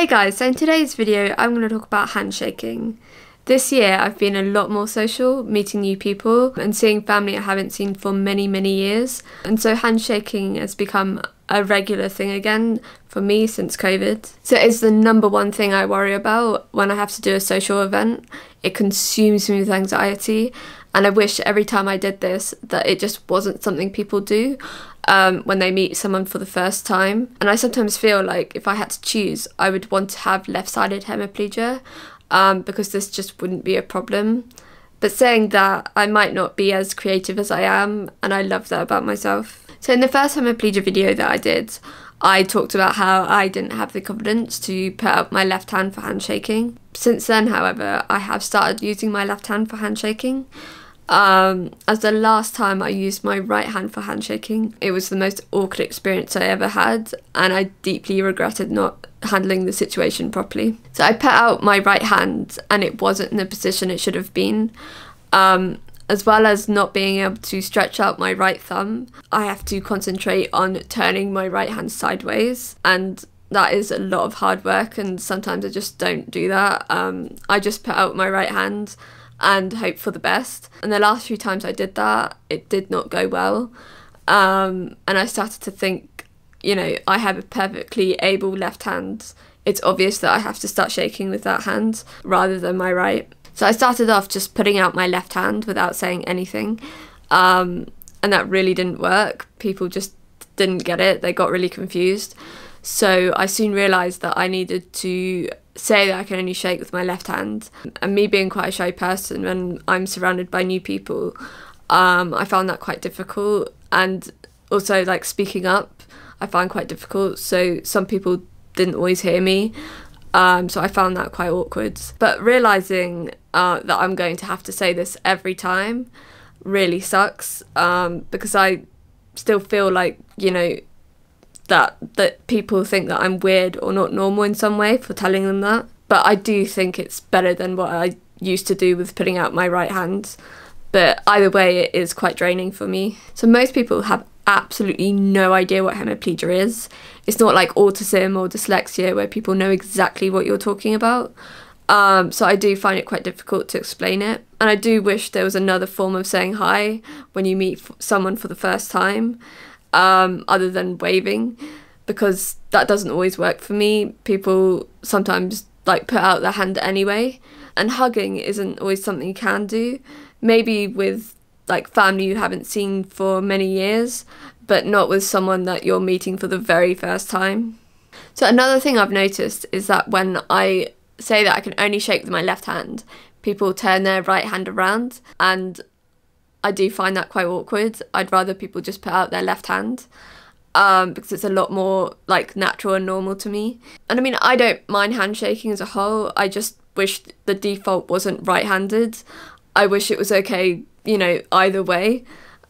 Hey guys, so in today's video I'm going to talk about handshaking. This year I've been a lot more social, meeting new people and seeing family I haven't seen for many years, and so handshaking has become a regular thing again for me since COVID. So it's the number one thing I worry about when I have to do a social event. It consumes me with anxiety, and I wish every time I did this that it just wasn't something people do when they meet someone for the first time. And I sometimes feel like if I had to choose, I would want to have left-sided hemiplegia because this just wouldn't be a problem. But saying that, I might not be as creative as I am, and I love that about myself. So in the first hemiplegia video that I did, I talked about how I didn't have the confidence to put out my left hand for handshaking. Since then, however, I have started using my left hand for handshaking. As the last time I used my right hand for handshaking, it was the most awkward experience I ever had, and I deeply regretted not handling the situation properly. So I put out my right hand and it wasn't in the position it should have been. As well as not being able to stretch out my right thumb, I have to concentrate on turning my right hand sideways, and that is a lot of hard work, and sometimes I just don't do that. I just put out my right hand and hope for the best, and the last few times I did that, it did not go well, and I started to think, you know, I have a perfectly able left hand. It's obvious that I have to start shaking with that hand rather than my right. So I started off just putting out my left hand without saying anything, and that really didn't work. People just didn't get it, they got really confused. So I soon realised that I needed to say that I can only shake with my left hand. And me being quite a shy person, when I'm surrounded by new people, I found that quite difficult. And also, like, speaking up, I found quite difficult. So some people didn't always hear me. So I found that quite awkward. But realising that I'm going to have to say this every time really sucks, because I still feel like, you know, that people think that I'm weird or not normal in some way for telling them that. But I do think it's better than what I used to do with putting out my right hand. But either way, it is quite draining for me. So most people have absolutely no idea what hemiplegia is. It's not like autism or dyslexia where people know exactly what you're talking about. So I do find it quite difficult to explain it. And I do wish there was another form of saying hi when you meet someone for the first time, other than waving, because that doesn't always work for me. People sometimes like put out their hand anyway, and hugging isn't always something you can do. Maybe with like family you haven't seen for many years, but not with someone that you're meeting for the very first time. So another thing I've noticed is that when I say that I can only shake with my left hand, people turn their right hand around, and I do find that quite awkward. I'd rather people just put out their left hand, because it's a lot more like natural and normal to me. And I mean, I don't mind handshaking as a whole. I just wish the default wasn't right-handed. I wish it was okay, you know, either way,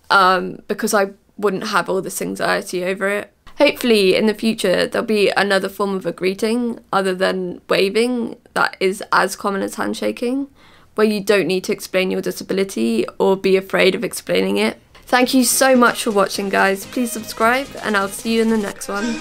because I wouldn't have all this anxiety over it. Hopefully in the future there'll be another form of a greeting other than waving that is as common as handshaking, where you don't need to explain your disability or be afraid of explaining it. Thank you so much for watching, guys. Please subscribe, and I'll see you in the next one.